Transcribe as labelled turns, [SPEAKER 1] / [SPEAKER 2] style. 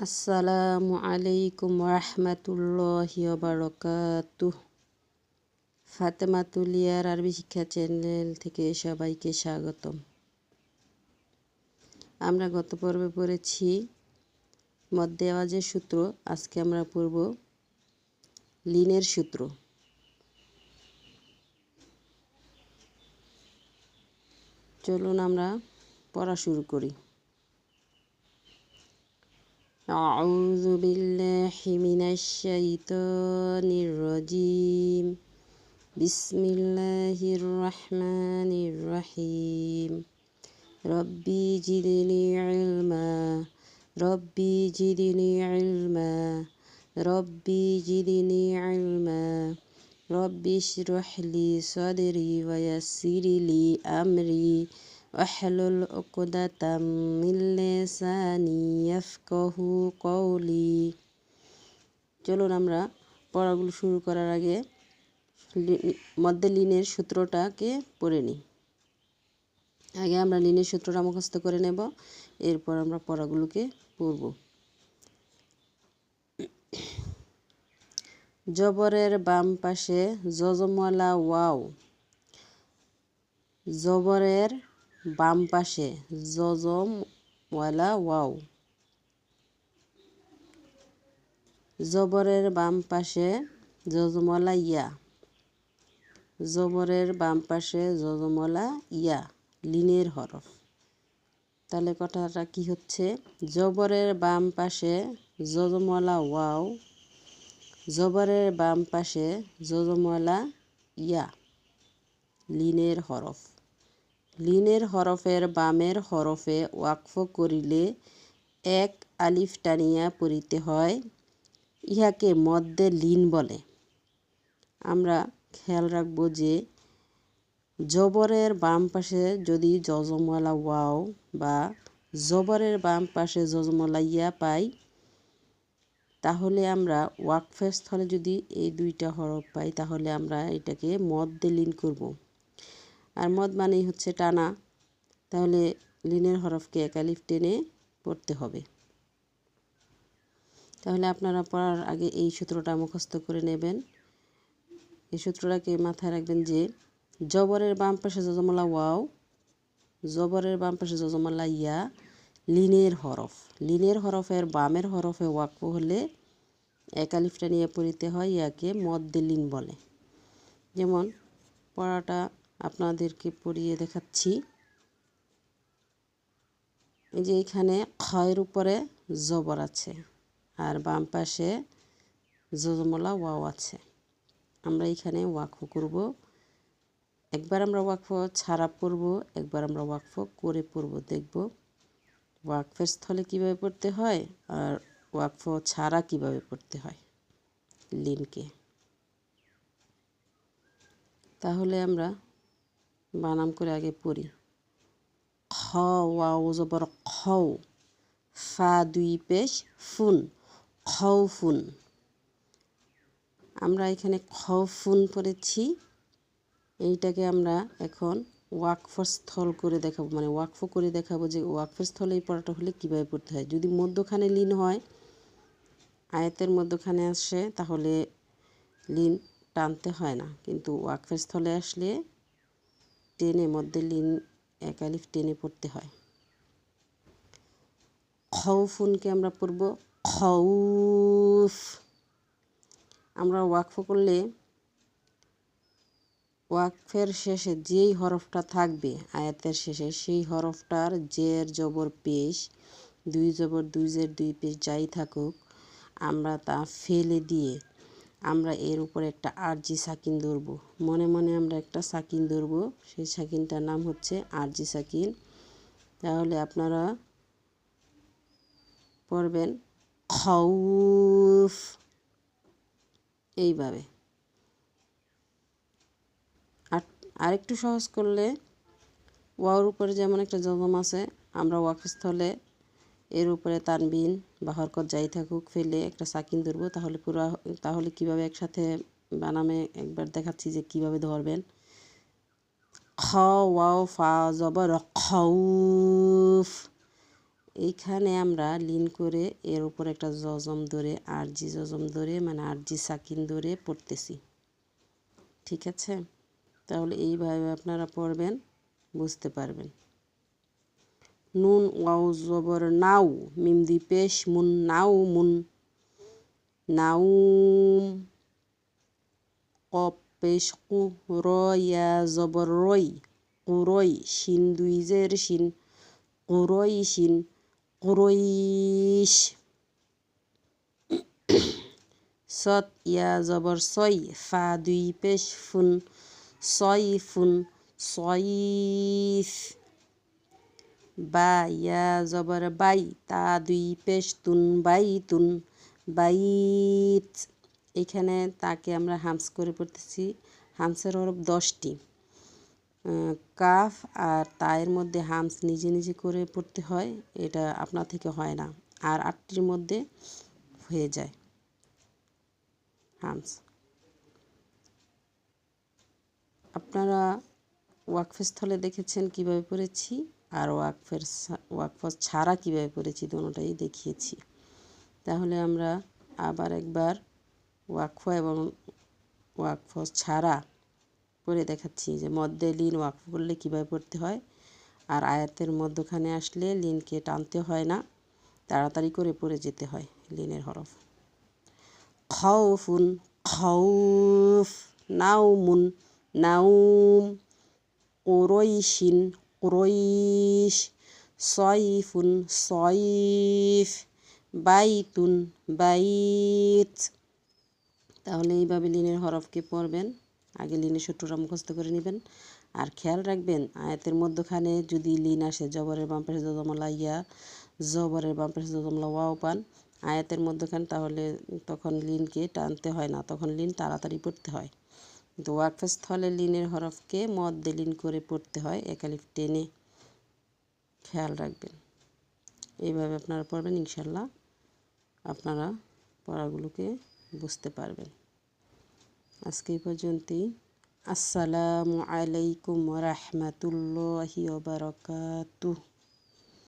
[SPEAKER 1] আসসালামু আলাইকুম রহমতুল্লাহি বারাকাতুহ। ফাতেমা তুলিয়ার আরবি শিক্ষা চ্যানেল থেকে সবাইকে স্বাগতম। আমরা গত পর্বে পড়েছি মধ্যে আওয়াজের সূত্র। আজকে আমরা পড়ব লিনের সূত্র। চলুন আমরা পড়া শুরু করি। আউযু বিল্লাহি মিনাশ শাইতানির রাজিম। বিসমিল্লাহির রহমানির রহিম। রব্বি জিদনি ইলমা রব্বি জিদনি ইলমা রব্বি জিদনি ইলমা রব্বি ইশরাহ লি সাদরি ওয়া ইয়াসসির লি আমরি ওয়াহলুল উকদাতাম মিন লিসানি ইয়াফকাহু কওলি। চলুন আমরা পড়াগুলো শুরু করার আগে মধ্যে লিনের সূত্রটাকে পড়ে নিই। আগে আমরা লিনের সূত্রটা মুখস্থ করে নেব, এরপর আমরা পড়াগুলোকে পড়ব। জবরের বাম পাশে যজমওয়ালা ওয়াও। জবরের বাম পাশে যজমওয়ালা ওয়াও। জবরের বাম পাশে যজমওয়ালা ইয়া। জবরের বাম পাশে যজমওয়ালা ইয়া, লিনের হরফ। তাহলে কথাটা কি হচ্ছে? জবরের বাম পাশে যজমওয়ালা ওয়াও, জবরের বাম পাশে যজমওয়ালা ইয়া, লিনের হরফ। লিনের হরফের বামের হরফে ওয়াকফ করিলে এক আলিফ টানিয়া পড়িতে হয়, ইহাকে মধ্যে লিন বলে। আমরা খেয়াল রাখব যে জবরের বাম পাশে যদি যজমওয়ালা ওয়াও বা জবরের বাম পাশে যজমওয়ালা ইয়া পাই, তাহলে আমরা ওয়াকফের স্থলে যদি এই দুইটা হরফ পাই, তাহলে আমরা এটাকে মধ্যে লিন করব। আর মদ মানেই হচ্ছে টানা, তাহলে লিনের হরফকে এক আলিফ টেনে পড়তে হবে। তাহলে আপনারা পড়ার আগে এই সূত্রটা মুখস্থ করে নেবেন। এই সূত্রটাকে মাথায় রাখবেন যে জবরের বাম পাশে যজমওয়ালা ওয়াও, জবরের বাম পাশে যজমওয়ালা ইয়া, লিনের হরফ। লিনের হরফের বামের হরফে ওয়াকফ হলে এক আলিফটা নিয়ে পড়িতে হয়, ইয়াকে মধ্যে লিন বলে। যেমন পড়াটা আপনাদেরকে পড়িয়ে দেখাচ্ছি। এই যে এখানে খয়ের উপরে জবর আছে আর বাম পাশে যজমওয়ালা ওয়াও আছে। আমরা এখানে ওয়াকফ করব। একবার আমরা ওয়াকফ ছাড়া পড়ব, একবার আমরা ওয়াকফ করে পড়ব। দেখব ওয়াকফের স্থলে কিভাবে পড়তে হয় আর ওয়াকফ ছাড়া কিভাবে পড়তে হয় লিনকে। তাহলে আমরা বানাম করে আগে পড়ি। খ ওয়াও জবর খও, ফা দুই পেশ ফুন, খৌফুন। আমরা এখানে খৌফুন পড়েছি, এইটাকে আমরা এখন ওয়াকফ স্থল করে দেখাবো, মানে ওয়াকফ করে দেখাবো যে ওয়াকফের স্থলে এই পড়াটা হলে কীভাবে পড়তে হয়। যদি মধ্যখানে লিন হয়, আয়াতের মধ্যখানে আসে, তাহলে লিন টানতে হয় না, কিন্তু ওয়াকফের স্থলে আসলে টেনে মধ্যে লিন এক আলিফ টেনে পড়তে হয়। খৌফুনকে আমরা পড়ব খৌফ। আমরা ওয়াকফ করলে ওয়াকফের শেষে যেই হরফটা থাকবে আয়াতের শেষে, সেই হরফটার জের জবর পেশ, দুই জবর দুই জের দুই পেশ যাই থাকুক, আমরা তা ফেলে দিয়ে আমরা এর উপরে একটা আরজি সাকিন ধরব। মনে মনে আমরা একটা সাকিন ধরব, সেই সাকিনটার নাম হচ্ছে আরজি সাকিন। তাহলে আপনারা পড়বেন খৌফ এইভাবে। আরেকটু সহজ করলে ওয়াওর উপরে যেমন একটা জজম আছে, আমরা ওয়াকফ স্থলে এর উপরে তানবিন বা হরকত যাই থাকুক ফেলে একটা সাকিন ধরবো। তাহলে কিভাবে একসাথে বানামে একবার দেখাচ্ছি যে কিভাবে ধরবেন। খ ওয়াও ফা জবর খৌফ, এইখানে আমরা লিন করে এর উপর একটা জজম ধরে আরজি জজম ধরে মানে আরজি সাকিন ধরে পড়তেছি। ঠিক আছে, তাহলে এইভাবে আপনারা পড়বেন, বুঝতে পারবেন। নুন ওয়াও জবর নাও, মিম দুই পেশ মুন, নাও মুন, নাউম। কফ পেশ কু, র ইয়া জবর রই, কুরই। শিন দুই জের শিন, কুরই শিন, কুরইশ। সৎ ইয়া জবর সই, ফা দুই পেশ ফুন, সইফুন, সইফ। বা ইয়া জবর বাই, তা দুই পেশ তুন, বাইতুন, বাইত। এখানে তাকে আমরা হামস করে পড়তেছি। হামসের হরফ 10টি। কাফ আর তায়ের মধ্যে হামস নিজে নিজে করে পড়তে হয়, এটা আপনা থেকে হয় না। আর 8টির মধ্যে হয়ে যায় হামস। আপনারা ওয়াকফের স্থলে দেখেছেন কিভাবে পড়েছি, আর ওয়াকফ ছাড়া কিভাবে পড়েছি, দুটোটাই দেখিয়েছি। তাহলে আমরা আবার একবার ওয়াকফ এবং ওয়াকফ ছাড়া পড়ে দেখাচ্ছি যে মধ্যে লিন ওয়াকফ করলে কীভাবে পড়তে হয়, আর আয়াতের মধ্যখানে আসলে লিনকে টানতে হয় না, তাড়াতাড়ি করে পড়ে যেতে হয় লিনের হরফ। খাউফুন, খাউফ। নাউমুন, নাউম। কুরইশিন, কুরইশ। সয়ফুন, সয়ফ। বাইতুন, বাইত। তাহলে এইভাবে লিনের হরফকে পড়বেন। আগে লিনের সূত্রটা মুখস্থ করে নেবেন, আর খেয়াল রাখবেন আয়াতের মধ্যখানে যদি লিন আসে, জবরের বাম পাশে জজমলা ইয়া, জবরের বাম পাশে জজমলা ওয়াও পান আয়াতের মধ্যখানে, তাহলে তখন লিনকে টানতে হয় না, তখন লিন তাড়াতাড়ি পড়তে হয়। কিন্তু ওয়াকফের স্থলে লিনের হরফকে মধ্যে লিন করে পড়তে হয়, একালিফ টেনে। খেয়াল রাখবেন, এইভাবে আপনারা পড়বেন, ইনশাল্লাহ আপনারা পড়াগুলোকে বুঝতে পারবেন। আজকে এই পর্যন্তই। আসসালামু আলাইকুম ওয়া রাহমাতুল্লাহি ওয়া বারাকাতুহু।